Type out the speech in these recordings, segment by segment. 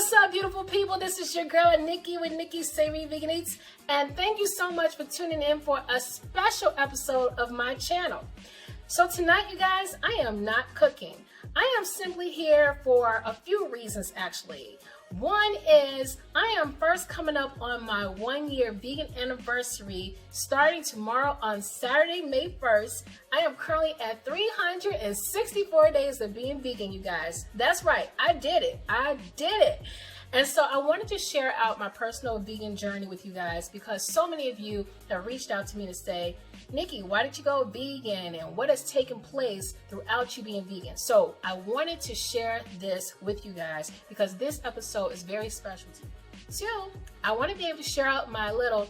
What's up, beautiful people? This is your girl Nikki with Nikki's Savory Vegan Eats, and thank you so much for tuning in for a special episode of my channel. So tonight, you guys, I am not cooking. I am simply here for a few reasons, actually. One is I am first coming up on my 1-year vegan anniversary starting tomorrow on Saturday, May 1st. I am currently at 364 days of being vegan, you guys. That's right, I did it. And so I wanted to share out my personal vegan journey with you guys because so many of you have reached out to me to say, Nikki, why did you go vegan and what has taken place throughout you being vegan? So I wanted to share this with you guys because this episode is very special to me. Two, I want to be able to share out my little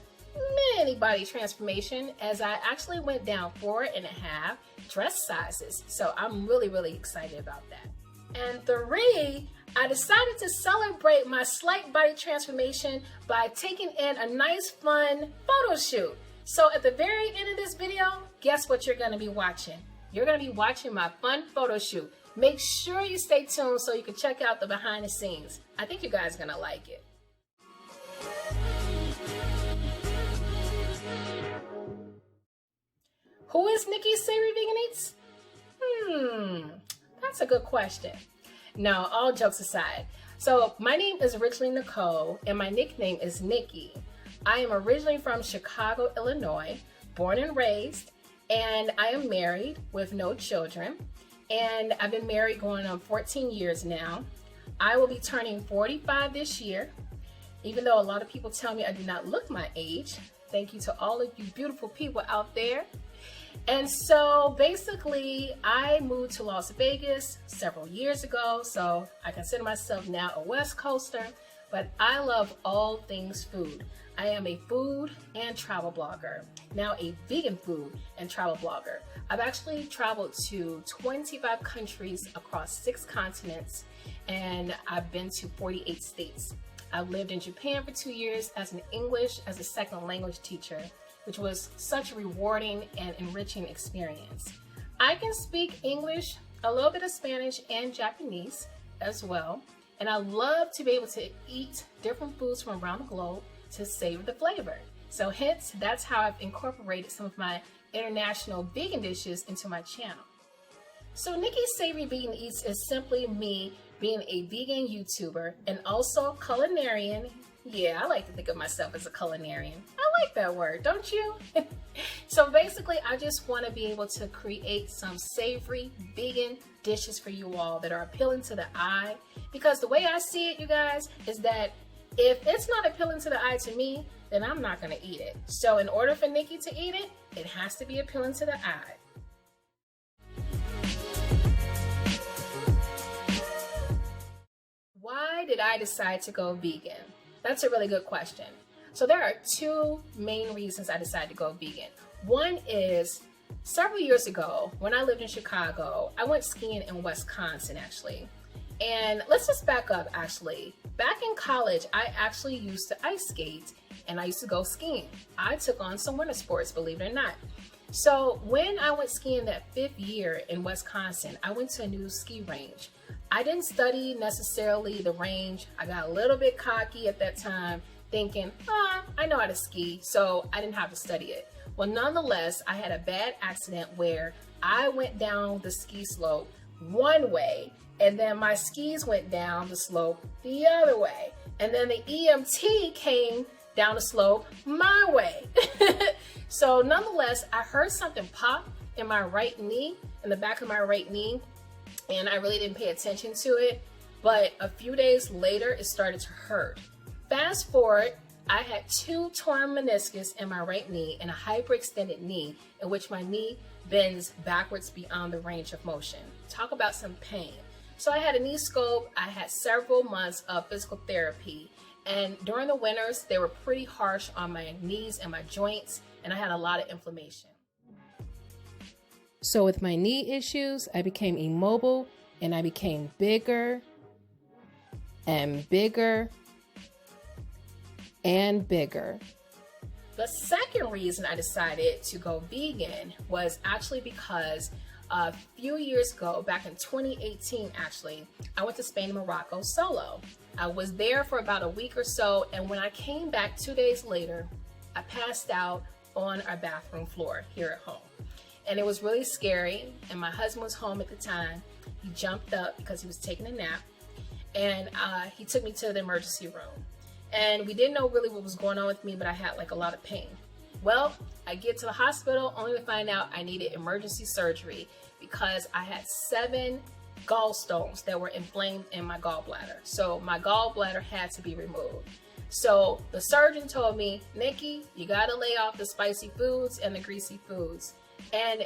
mini body transformation as I actually went down 4.5 dress sizes. So I'm really excited about that. And three, I decided to celebrate my slight body transformation by taking in a nice fun photo shoot. So at the very end of this video, guess what you're going to be watching? You're going to be watching my fun photo shoot. Make sure you stay tuned so you can check out the behind the scenes. I think you guys are going to like it. Who is Nikki's Savory Vegan Eats? That's a good question. No, all jokes aside. So my name is originally Nicole and my nickname is Nikki. I am originally from Chicago, Illinois, born and raised, and I am married with no children. And I've been married going on 14 years now. I will be turning 45 this year, even though a lot of people tell me I do not look my age. Thank you to all of you beautiful people out there. And so basically, I moved to Las Vegas several years ago, so I consider myself now a West Coaster, but I love all things food. I am a food and travel blogger, now a vegan food and travel blogger. I've actually traveled to 25 countries across 6 continents, and I've been to 48 states. I lived in Japan for 2 years as an English as a second language teacher, which was such a rewarding and enriching experience. I can speak English, a little bit of Spanish and Japanese as well, and I love to be able to eat different foods from around the globe to savor the flavor. So hence, that's how I've incorporated some of my international vegan dishes into my channel. So Nikki's Savory Vegan Eats is simply me being a vegan YouTuber and also culinarian. Yeah, I like to think of myself as a culinarian. I like that word, don't you? So basically, I just want to be able to create some savory vegan dishes for you all that are appealing to the eye. Because the way I see it, you guys, is that if it's not appealing to the eye to me, then I'm not going to eat it. So in order for Nikki to eat it, it has to be appealing to the eye. Why did I decide to go vegan? That's a really good question. So there are 2 main reasons I decided to go vegan. One is several years ago when I lived in Chicago, I went skiing in Wisconsin actually. And let's just back up actually. Back in college, I actually used to ice skate and I used to go skiing. I took on some winter sports, believe it or not. So when I went skiing that 5th year in Wisconsin, I went to a new ski range. I didn't study necessarily the range. I got a little bit cocky at that time, thinking, I know how to ski, so I didn't have to study it. Well, nonetheless, I had a bad accident where I went down the ski slope one way, and then my skis went down the slope the other way. And then the EMT came down the slope my way. So nonetheless, I heard something pop in my right knee, in the back of my right knee, and I really didn't pay attention to it. But a few days later, it started to hurt. Fast forward, I had 2 torn meniscus in my right knee and a hyperextended knee in which my knee bends backwards beyond the range of motion. Talk about some pain. So I had a knee scope, I had several months of physical therapy, and during the winters, they were pretty harsh on my knees and my joints, and I had a lot of inflammation. So with my knee issues, I became immobile and I became bigger and bigger and bigger. The second reason I decided to go vegan was actually because A few years ago, back in 2018 actually, I went to Spain and Morocco solo. I was there for about a week or so, and when I came back 2 days later, I passed out on our bathroom floor here at home. And it was really scary, and my husband was home at the time. He jumped up because he was taking a nap, and he took me to the emergency room. And we didn't know really what was going on with me, but I had like a lot of pain. Well, I get to the hospital only to find out I needed emergency surgery because I had 7 gallstones that were inflamed in my gallbladder. So my gallbladder had to be removed. So the surgeon told me, Nikki, you gotta lay off the spicy foods and the greasy foods. And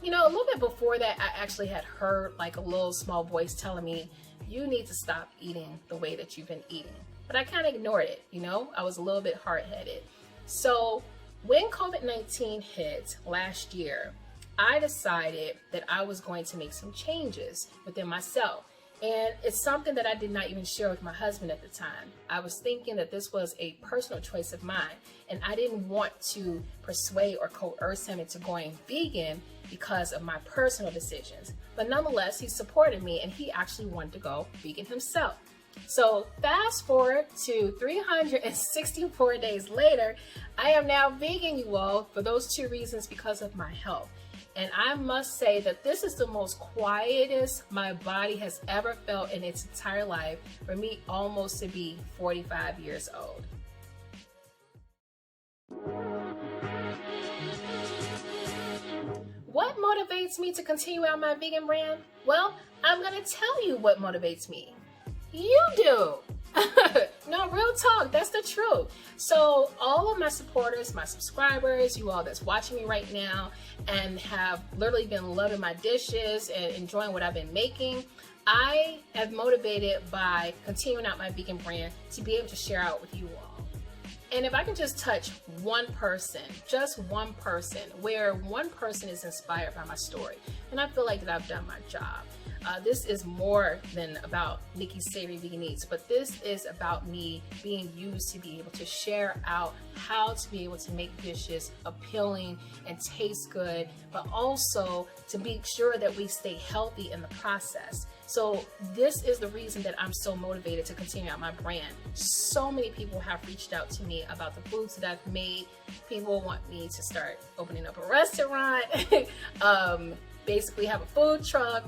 you know, a little bit before that, I actually had heard like a little small voice telling me, you need to stop eating the way that you've been eating. But I kind of ignored it, you know, I was a little bit hard-headed. So when COVID-19 hit last year, I decided that I was going to make some changes within myself. And it's something that I did not even share with my husband at the time. I was thinking that this was a personal choice of mine, and I didn't want to persuade or coerce him into going vegan because of my personal decisions. But nonetheless, he supported me, and he actually wanted to go vegan himself. So fast forward to 364 days later, I am now vegan, you all, for those 2 reasons, because of my health. And I must say that this is the most quietest my body has ever felt in its entire life, for me almost to be 45 years old. What motivates me to continue on my vegan brand? Well, I'm gonna tell you what motivates me. You do. No, real talk, that's the truth. So all of my supporters, my subscribers, you all that's watching me right now and have literally been loving my dishes and enjoying what I've been making, I am motivated by continuing out my vegan brand to be able to share out with you all. And if I can just touch one person, just one person, where one person is inspired by my story, then I feel like that I've done my job. This is more than about Nikki's Savory Vegan Eats, but this is about me being used to be able to share out how to be able to make dishes appealing and taste good, but also to be sure that we stay healthy in the process. So this is the reason that I'm so motivated to continue out my brand. So many people have reached out to me about the foods that I've made. People want me to start opening up a restaurant, basically have a food truck.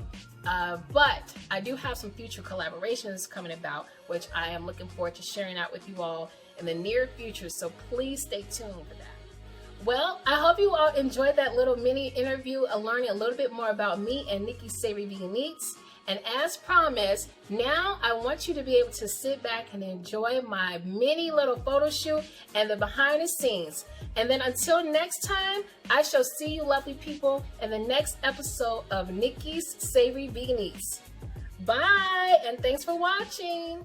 But I do have some future collaborations coming about, which I am looking forward to sharing out with you all in the near future. So please stay tuned for that. Well, I hope you all enjoyed that little mini interview, learning a little bit more about me and Nikki's Savory Vegan Eats. And as promised, now I want you to be able to sit back and enjoy my mini little photo shoot and the behind the scenes. And then until next time, I shall see you lovely people in the next episode of Nikki's Savory Vegan Eats. Bye, and thanks for watching.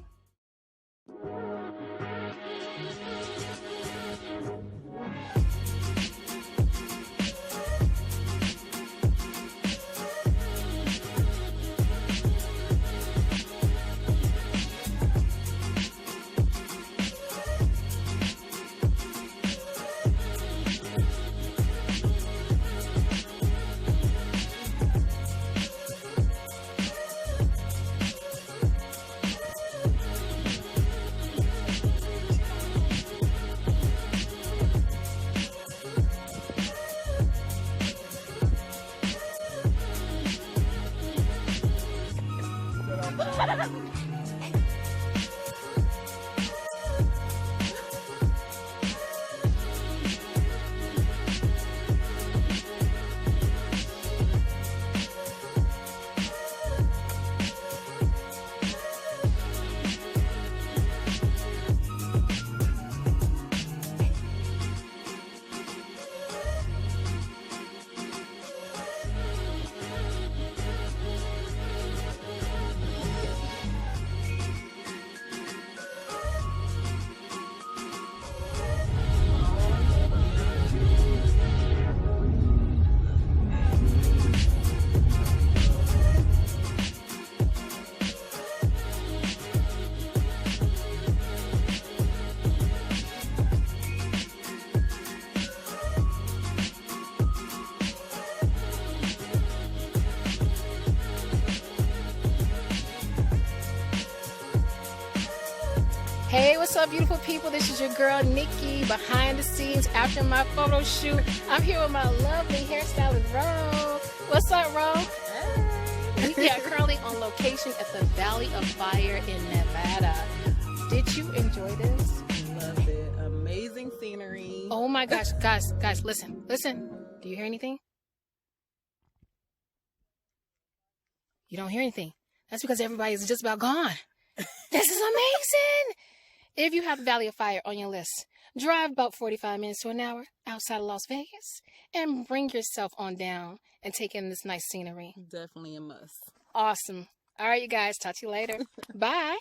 Hey, what's up, beautiful people? This is your girl, Nikki, behind the scenes after my photo shoot. I'm here with my lovely hairstylist, Ro. What's up, Ro? Hey. We are currently on location at the Valley of Fire in Nevada. Did you enjoy this? Loved it. Amazing scenery. Oh my gosh, guys, listen. Do you hear anything? You don't hear anything. That's because everybody is just about gone. This is amazing. If you have the Valley of Fire on your list, drive about 45 minutes to an hour outside of Las Vegas and bring yourself on down and take in this nice scenery. Definitely a must. Awesome. All right, you guys. Talk to you later. Bye.